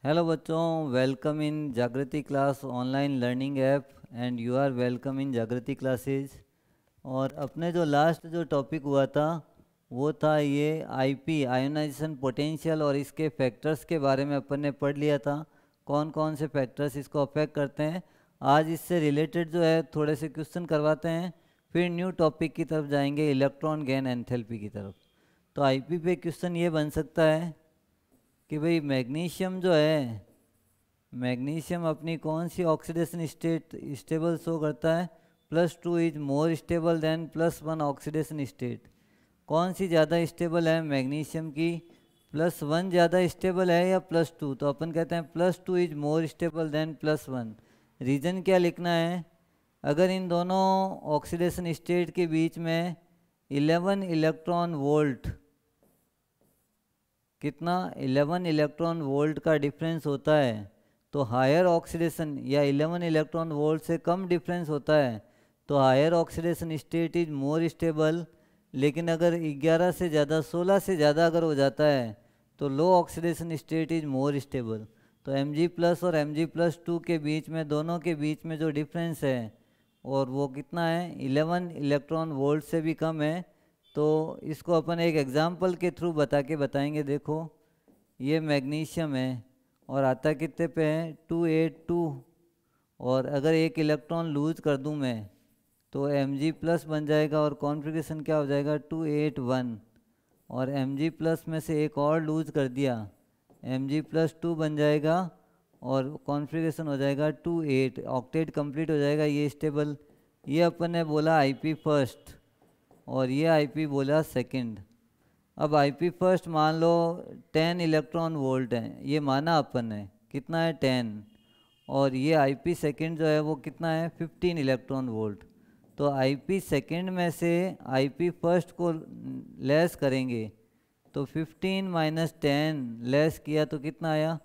Hello बच्चों, welcome in Jagriti class online learning app and you are welcome in Jagriti classes. और अपने जो last जो टॉपिक हुआ था वो था ये आईपी आयोनाइजेशन पोटेंशियल और इसके फैक्टर्स के बारे में अपन ने पढ़ लिया था, कौन कौन से फैक्टर्स इसको अफेक्ट करते हैं। आज इससे रिलेटेड जो है थोड़े से क्वेश्चन करवाते हैं, फिर न्यू टॉपिक की तरफ जाएंगे, इलेक्ट्रॉन गेन एंथैल्पी की तरफ। तो आईपी पे क्वेश्चन ये बन सकता है कि भाई मैग्नीशियम जो है, मैग्नीशियम अपनी कौन सी ऑक्सीडेशन स्टेट स्टेबल शो करता है। +2 is more stable then +1 oxidation state. कौन सी ज़्यादा स्टेबल है मैग्नीशियम की, +1 ज़्यादा स्टेबल है या +2। तो अपन कहते हैं +2 is more stable then +1। Reason क्या लिखना है, अगर इन दोनों ऑक्सीडेशन स्टेट के बीच में 11 इलेक्ट्रॉन वोल्ट, कितना 11 इलेक्ट्रॉन वोल्ट का डिफरेंस होता है, तो हायर ऑक्सीडेशन, या 11 इलेक्ट्रॉन वोल्ट से कम डिफरेंस होता है तो higher oxidation state is more stable. लेकिन अगर 11 से ज़्यादा, 16 से ज़्यादा अगर हो जाता है तो low oxidation state is more stable. तो Mg+ और Mg+2 के बीच में, दोनों के बीच में जो डिफरेंस है और वो कितना है, 11 इलेक्ट्रॉन वोल्ट से भी कम है। तो इसको अपन एक एग्जाम्पल के थ्रू बताएंगे। देखो ये मैग्नीशियम है और आता कितने पे है, 282। और अगर एक इलेक्ट्रॉन लूज कर दूं मैं तो Mg+ बन जाएगा और कॉन्फ़िगरेशन क्या हो जाएगा, 281। और Mg+ में से एक और लूज कर दिया, Mg+2 बन जाएगा और कॉन्फ़िगरेशन हो जाएगा 28, ऑक्टेट कंप्लीट हो जाएगा, ये स्टेबल। ये अपन ने बोला आईपी फर्स्ट और ये आईपी बोला सेकंड। अब आईपी फर्स्ट मान लो 10 इलेक्ट्रॉन वोल्ट है, ये माना अपन ने, कितना है 10। और ये आईपी सेकंड जो है वो कितना है, 15 इलेक्ट्रॉन वोल्ट। तो आईपी सेकंड में से आईपी फर्स्ट को लेस करेंगे तो 15 - 10 लेस किया तो कितना आया,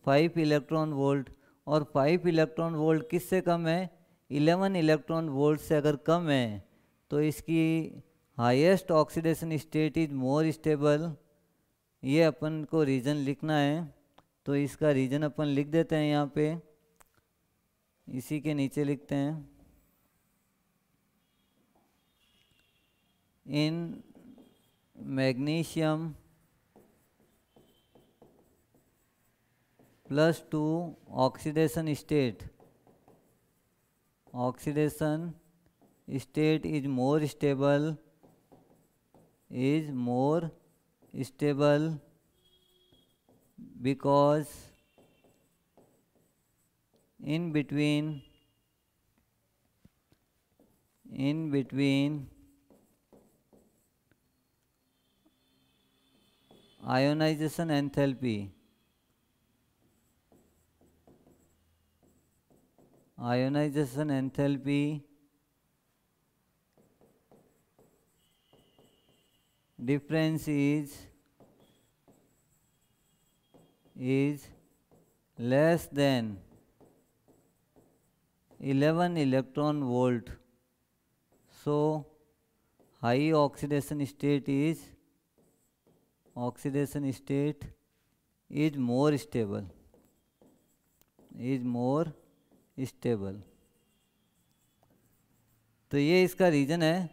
5 इलेक्ट्रॉन वोल्ट। और 5 इलेक्ट्रॉन वोल्ट किससे कम है, 11 इलेक्ट्रॉन वोल्ट से अगर कम है तो इसकी highest oxidation state is more stable. ये अपन को रीज़न लिखना है, तो इसका रीज़न अपन लिख देते हैं यहाँ पे, इसी के नीचे लिखते हैं। In magnesium +2 oxidation state is more stable because in between ionization enthalpy difference is less than 11 electron volt, so high oxidation state is more stable, तो ये इसका रीज़न है।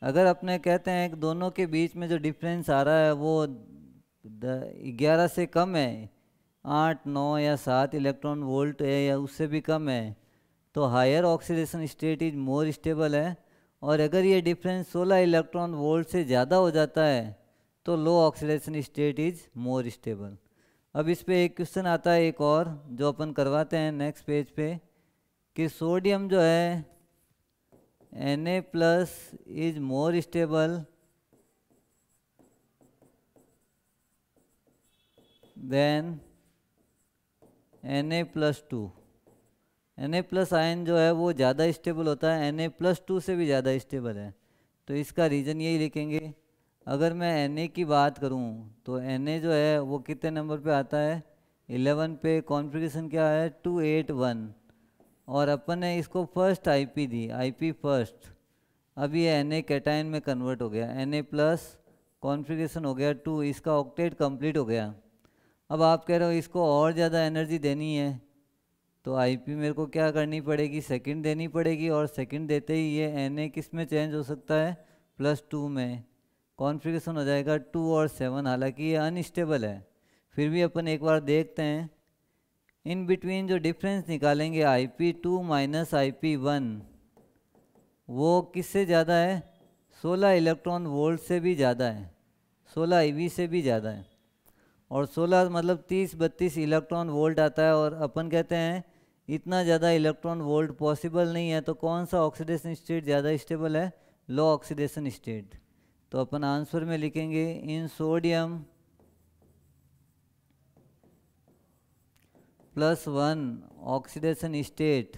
अगर अपने कहते हैं कि दोनों के बीच में जो डिफरेंस आ रहा है वो 11 से कम है, 8, 9 या 7 इलेक्ट्रॉन वोल्ट है या उससे भी कम है, तो higher oxidation state is more stable है। और अगर ये डिफरेंस 16 इलेक्ट्रॉन वोल्ट से ज़्यादा हो जाता है तो low oxidation state is more stable. अब इस पे एक क्वेश्चन आता है एक और जो अपन करवाते हैं नेक्स्ट पेज पे, कि सोडियम जो है Na+ is more stable then Na+2। Na+ ion जो है वो ज़्यादा स्टेबल होता है, Na+2 से भी ज़्यादा स्टेबल है। तो इसका रीज़न यही लिखेंगे। अगर मैं Na की बात करूं तो Na जो है वो कितने नंबर पे आता है, 11 पे, कॉन्फ़िगरेशन क्या है, 281। और अपन ने इसको फर्स्ट आईपी दी, आईपी फर्स्ट। अब ये Na कैटायन में कन्वर्ट हो गया, Na+, कॉन्फ़िगरेशन हो गया 2, इसका ऑक्टेट कंप्लीट हो गया। अब आप कह रहे हो इसको और ज़्यादा एनर्जी देनी है, तो आईपी मेरे को क्या करनी पड़ेगी, सेकंड देनी पड़ेगी, और सेकंड देते ही ये एन किस में चेंज हो सकता है, +2 में। कॉन्फ़िगरेशन हो जाएगा 2 और 7। हालांकि ये अनस्टेबल है, फिर भी अपन एक बार देखते हैं। इन बिटवीन जो डिफरेंस निकालेंगे IP2 माइनस IP1, वो किससे ज़्यादा है, 16 इलेक्ट्रॉन वोल्ट से भी ज़्यादा है, 16 EV से भी ज़्यादा है। और 16 मतलब 30-32 इलेक्ट्रॉन वोल्ट आता है, और अपन कहते हैं इतना ज़्यादा इलेक्ट्रॉन वोल्ट पॉसिबल नहीं है। तो कौन सा ऑक्सीडेशन स्टेट ज़्यादा स्टेबल है, लो ऑक्सीडेशन स्टेट। तो अपन आंसर में लिखेंगे इन sodium +1 oxidation state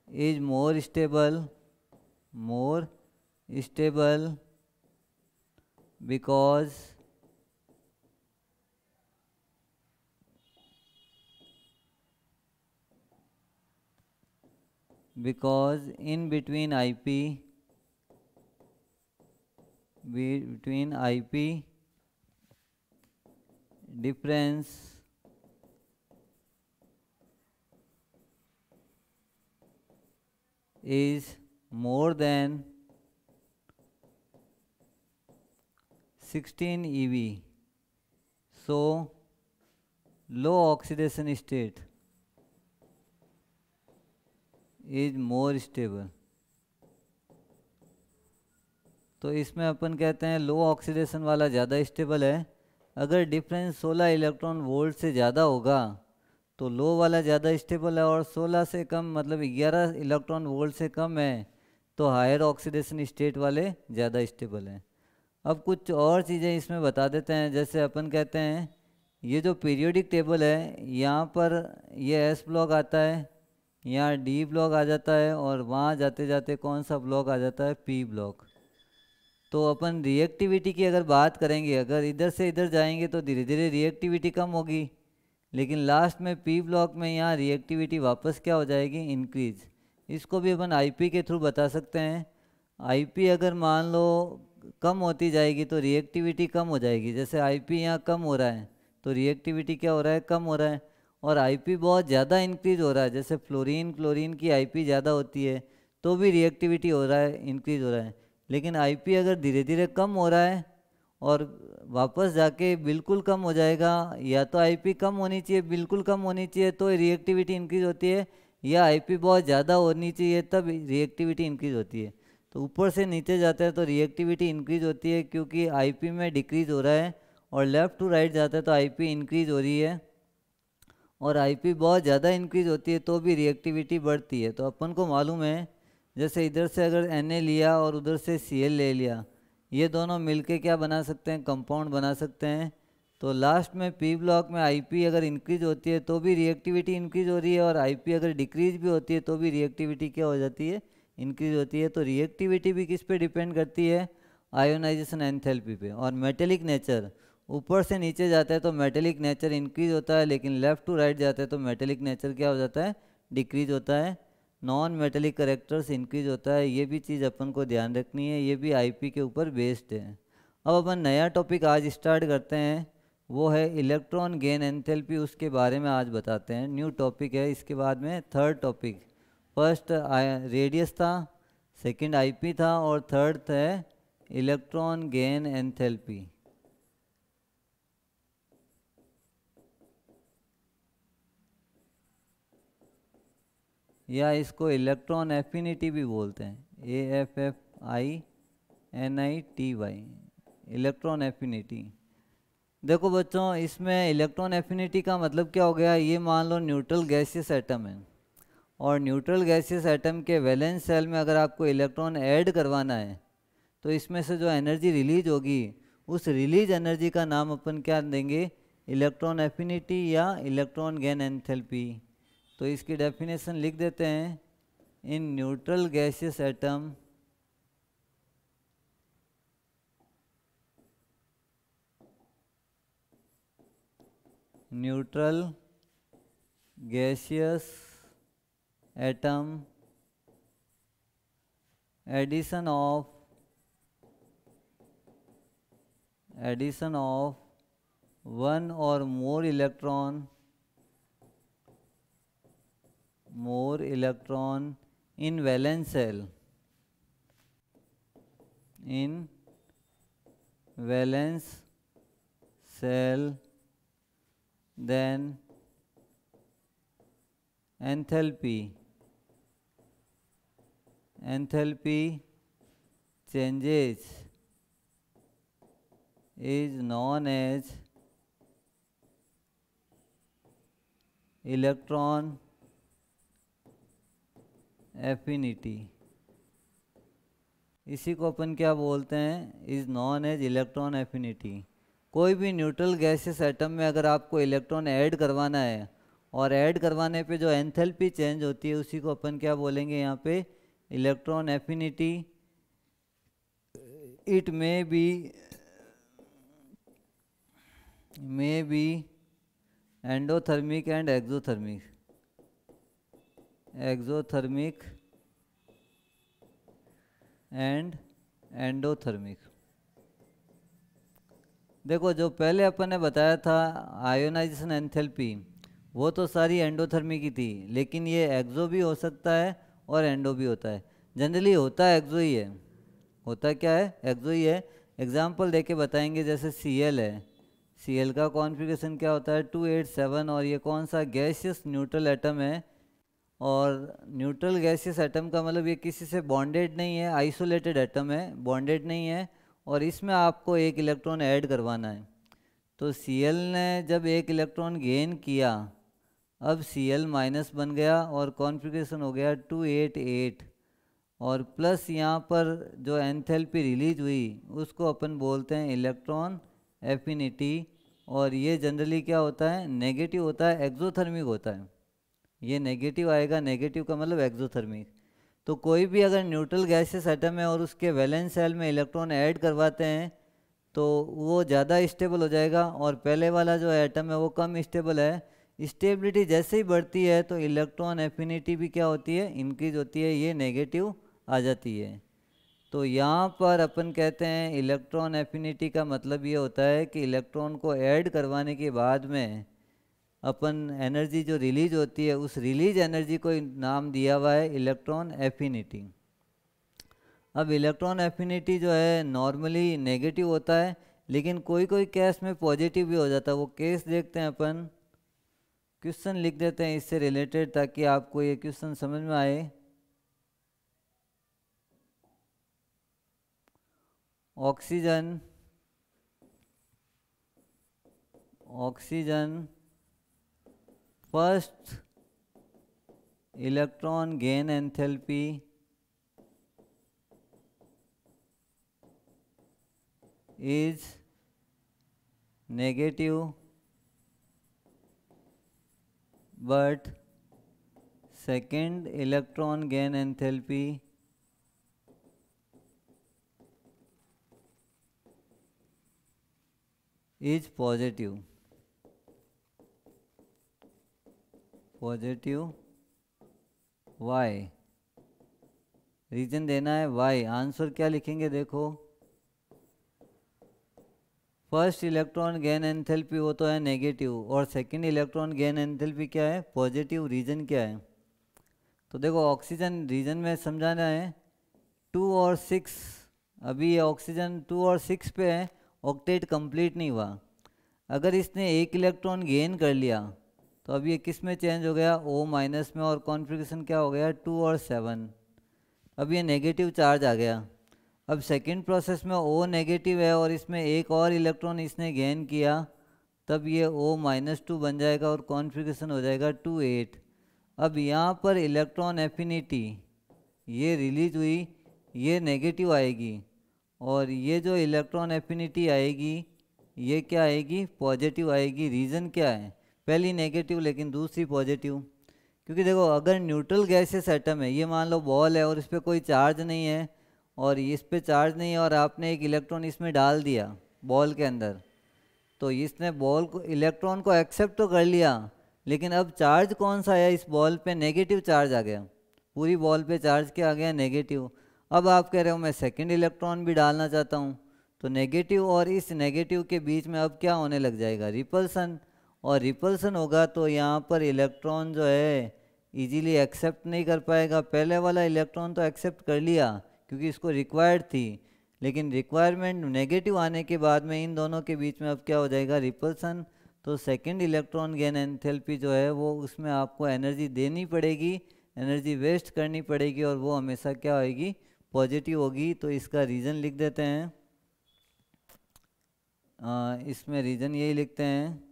is more stable because in between IP difference is more than 16 EV, so low oxidation state is more stable। तो इसमें अपन कहते हैं लो ऑक्सीडेशन वाला ज़्यादा स्टेबल है। अगर डिफरेंस 16 इलेक्ट्रॉन वोल्ट से ज़्यादा होगा तो लो वाला ज़्यादा स्टेबल है, और 16 से कम मतलब 11 इलेक्ट्रॉन वोल्ट से कम है तो हायर ऑक्सीडेशन स्टेट वाले ज़्यादा स्टेबल हैं। अब कुछ और चीज़ें इसमें बता देते हैं। जैसे अपन कहते हैं ये जो पीरियोडिक टेबल है, यहाँ पर ये एस ब्लॉक आता है, यहाँ डी ब्लॉक आ जाता है, और वहाँ जाते जाते कौन सा ब्लॉक आ जाता है, पी ब्लॉक। तो अपन रिएक्टिविटी की अगर बात करेंगे, अगर इधर से इधर जाएंगे तो धीरे धीरे रिएक्टिविटी कम होगी, लेकिन लास्ट में पी ब्लॉक में यहाँ रिएक्टिविटी वापस क्या हो जाएगी, इंक्रीज। इसको भी अपन आईपी के थ्रू बता सकते हैं। आईपी अगर मान लो कम होती जाएगी तो रिएक्टिविटी कम हो जाएगी। जैसे आईपी यहाँ कम हो रहा है तो रिएक्टिविटी क्या हो रहा है, कम हो रहा है। और आईपी बहुत ज़्यादा इंक्रीज हो रहा है, जैसे फ्लोरीन क्लोरीन की आईपी ज़्यादा होती है तो भी रिएक्टिविटी हो रहा है, इंक्रीज हो रहा है। लेकिन आईपी अगर धीरे धीरे कम हो रहा है और वापस जाके बिल्कुल कम हो जाएगा, या तो आईपी कम होनी चाहिए, बिल्कुल कम होनी चाहिए तो रिएक्टिविटी इंक्रीज होती है, या आईपी बहुत ज़्यादा होनी चाहिए तब रिएक्टिविटी इंक्रीज होती है। तो ऊपर से नीचे जाता है तो रिएक्टिविटी इंक्रीज होती है क्योंकि आईपी में डिक्रीज हो रहा है, और लेफ़्ट टू राइट जाता है तो आईपी इंक्रीज हो रही है। और आईपी बहुत ज़्यादा इंक्रीज होती है तो भी रिएक्टिविटी बढ़ती है। तो अपन को मालूम है, जैसे इधर से अगर Na लिया और उधर से Cl ले लिया, ये दोनों मिलके क्या बना सकते हैं, कंपाउंड बना सकते हैं। तो लास्ट में पी ब्लॉक में आईपी अगर इंक्रीज होती है तो भी रिएक्टिविटी इंक्रीज हो रही है, और आईपी अगर डिक्रीज भी होती है तो भी रिएक्टिविटी क्या हो जाती है, इंक्रीज होती है। तो रिएक्टिविटी भी किस पे डिपेंड करती है, आयोनाइजेशन एंथैल्पी पे। और मेटेलिक नेचर, ऊपर से नीचे जाता है तो मेटेलिक नेचर इंक्रीज होता है, लेकिन लेफ़्ट टू राइट जाता है तो मेटेलिक नेचर क्या हो जाता है, डिक्रीज होता है। नॉन मेटेलिक करेक्टर्स इंक्रीज होता है। ये भी चीज़ अपन को ध्यान रखनी है, ये भी आईपी के ऊपर बेस्ड है। अब अपन नया टॉपिक आज स्टार्ट करते हैं, वो है इलेक्ट्रॉन गेन एंथैल्पी। उसके बारे में आज बताते हैं, न्यू टॉपिक है। इसके बाद में थर्ड टॉपिक, फर्स्ट रेडियस था, सेकंड आईपी था, और थर्ड है इलेक्ट्रॉन गेन एंथैल्पी। या इसको इलेक्ट्रॉन एफिनिटी भी बोलते हैं, AFFINITY, इलेक्ट्रॉन एफिनिटी। देखो बच्चों, इसमें इलेक्ट्रॉन एफिनिटी का मतलब क्या हो गया, ये मान लो न्यूट्रल गैसियस एटम है, और न्यूट्रल गैसियस एटम के वैलेंस सेल में अगर आपको इलेक्ट्रॉन ऐड करवाना है तो इसमें से जो एनर्जी रिलीज होगी, उस रिलीज एनर्जी का नाम अपन क्या देंगे, इलेक्ट्रॉन एफिनिटी या इलेक्ट्रॉन गेन एंथैल्पी। तो इसकी डेफिनेशन लिख देते हैं, in neutral gaseous atom neutral gaseous atom addition of one or more electron in valence shell, then enthalpy changes is known as electron affinity. इसी को अपन क्या बोलते हैं, is known as electron affinity. कोई भी न्यूट्रल गैसेस एटम में अगर आपको इलेक्ट्रॉन ऐड करवाना है और ऐड करवाने पे जो एंथैल्पी चेंज होती है उसी को अपन क्या बोलेंगे यहाँ पे, electron affinity. It may be endothermic and exothermic and endothermic. देखो जो पहले अपन ने बताया था आयोनाइजेशन एंथैल्पी, वो तो सारी एंडोथर्मिक की थी, लेकिन ये एक्सो भी हो सकता है और एंडो भी होता है. जनरली होता एक्सो ही है. होता क्या है, एक्सो ही है. एग्जाम्पल देके बताएंगे. जैसे Cl है, Cl का कॉन्फ़िगरेशन क्या होता है 287, और ये कौन सा गैसियस न्यूट्रल एटम है. और न्यूट्रल गैसियस एटम का मतलब ये किसी से बॉन्डेड नहीं है, आइसोलेटेड एटम है, बॉन्डेड नहीं है, और इसमें आपको एक इलेक्ट्रॉन ऐड करवाना है. तो Cl ने जब एक इलेक्ट्रॉन गेन किया, अब Cl माइनस बन गया और कॉन्फ़िगरेशन हो गया 288, और प्लस यहाँ पर जो एंथैल्पी रिलीज हुई उसको अपन बोलते हैं इलेक्ट्रॉन एफिनिटी. और ये जनरली क्या होता है, नेगेटिव होता है, एक्सोथर्मिक होता है. ये नेगेटिव आएगा, नेगेटिव का मतलब एक्सोथर्मिक. तो कोई भी अगर न्यूट्रल गैसेस एटम है और उसके वैलेंस शेल में इलेक्ट्रॉन ऐड करवाते हैं तो वो ज़्यादा स्टेबल हो जाएगा, और पहले वाला जो एटम है वो कम स्टेबल है. स्टेबिलिटी जैसे ही बढ़ती है तो इलेक्ट्रॉन एफिनिटी भी क्या होती है, इंक्रीज होती है, ये नेगेटिव आ जाती है. तो यहाँ पर अपन कहते हैं इलेक्ट्रॉन एफिनिटी का मतलब ये होता है कि इलेक्ट्रॉन को ऐड करवाने के बाद में अपन एनर्जी जो रिलीज होती है उस रिलीज एनर्जी को नाम दिया हुआ है इलेक्ट्रॉन एफिनिटी. अब इलेक्ट्रॉन एफिनिटी जो है नॉर्मली नेगेटिव होता है, लेकिन कोई कोई केस में पॉजिटिव भी हो जाता है. वो केस देखते हैं अपन, क्वेश्चन लिख देते हैं इससे रिलेटेड ताकि आपको ये क्वेश्चन समझ में आए. Oxygen first electron gain enthalpy is negative, but second electron gain enthalpy is positive. Why? Reason देना है why. आंसर क्या लिखेंगे, देखो फर्स्ट इलेक्ट्रॉन गेन एंथैल्पी वो तो है नेगेटिव, और सेकंड इलेक्ट्रॉन गेन एंथैल्पी क्या है, पॉजिटिव. रीजन क्या है, तो देखो ऑक्सीजन रीजन में समझाना है 2 और 6. अभी ये ऑक्सीजन 2 और 6 पे है, ऑक्टेट कंप्लीट नहीं हुआ. अगर इसने एक इलेक्ट्रॉन गेन कर लिया तो अब ये किस में चेंज हो गया, O माइनस में, और कॉन्फ़िगरेशन क्या हो गया 2 और 7. अब ये नेगेटिव चार्ज आ गया. अब सेकंड प्रोसेस में O नेगेटिव है और इसमें एक और इलेक्ट्रॉन इसने गेन किया, तब ये O-2 बन जाएगा और कॉन्फ़िगरेशन हो जाएगा 2-8. अब यहाँ पर इलेक्ट्रॉन एफिनिटी ये रिलीज हुई, ये नेगेटिव आएगी, और ये जो इलेक्ट्रॉन एफिनिटी आएगी ये क्या आएगी, पॉजिटिव आएगी. रीज़न क्या है, पहली नेगेटिव लेकिन दूसरी पॉजिटिव. क्योंकि देखो अगर न्यूट्रल गैसेस एटम है, ये मान लो बॉल है और इस पर कोई चार्ज नहीं है, और इस पे चार्ज नहीं है, और आपने एक इलेक्ट्रॉन इसमें डाल दिया बॉल के अंदर, तो इसने बॉल को इलेक्ट्रॉन को एक्सेप्ट तो कर लिया, लेकिन अब चार्ज कौन सा है इस बॉल पे, नेगेटिव चार्ज आ गया. पूरी बॉल पे चार्ज क्या आ गया, नेगेटिव. अब आप कह रहे हो मैं सेकंड इलेक्ट्रॉन भी डालना चाहता हूँ, तो नेगेटिव और इस नेगेटिव के बीच में अब क्या होने लग जाएगा, रिपल्सन। और रिपल्सन होगा तो यहाँ पर इलेक्ट्रॉन जो है इजीली एक्सेप्ट नहीं कर पाएगा। पहले वाला इलेक्ट्रॉन तो एक्सेप्ट कर लिया क्योंकि इसको रिक्वायर्ड थी, लेकिन रिक्वायरमेंट नेगेटिव आने के बाद में इन दोनों के बीच में अब क्या हो जाएगा, रिपल्सन। तो सेकंड इलेक्ट्रॉन गेन एंथैल्पी जो है वो उसमें आपको एनर्जी देनी पड़ेगी, एनर्जी वेस्ट करनी पड़ेगी, और वो हमेशा क्या होगी, पॉजिटिव होगी। तो इसका रीज़न लिख देते हैं, इसमें रीज़न यही लिखते हैं,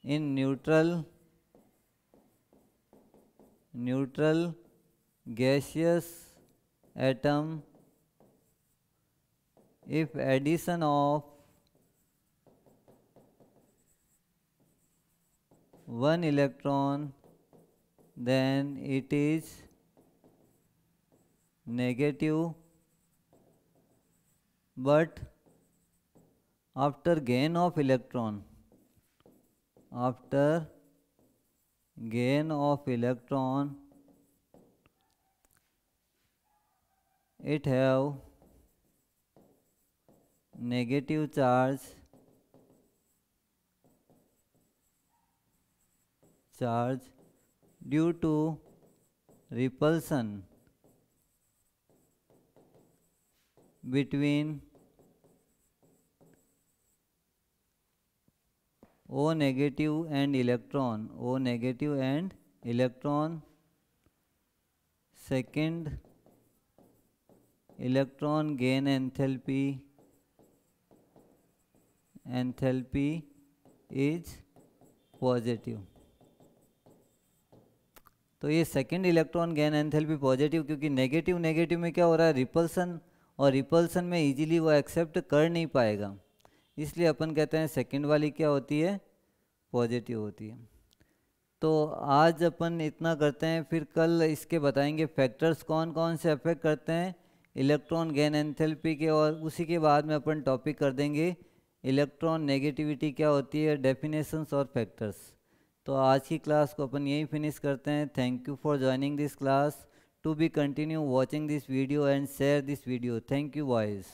in neutral gaseous atom, if addition of one electron then it is negative, but after gain of electron it have negative charge due to repulsion between O negative and electron, second electron gain enthalpy is positive. तो ये second electron gain enthalpy positive, क्योंकि negative में क्या हो रहा है, repulsion, और repulsion में इजीली वो एक्सेप्ट कर नहीं पाएगा, इसलिए अपन कहते हैं सेकंड वाली क्या होती है, पॉजिटिव होती है। तो आज अपन इतना करते हैं, फिर कल इसके बताएंगे फैक्टर्स कौन कौन से अफेक्ट करते हैं इलेक्ट्रॉन गेन एंथैल्पी के, और उसी के बाद में अपन टॉपिक कर देंगे इलेक्ट्रॉन नेगेटिविटी क्या होती है, डेफिनेशंस और फैक्टर्स। तो आज की क्लास को अपन यहीं फिनिश करते हैं। Thank you for joining this class, to be continue watching this video and share this video. Thank you boys.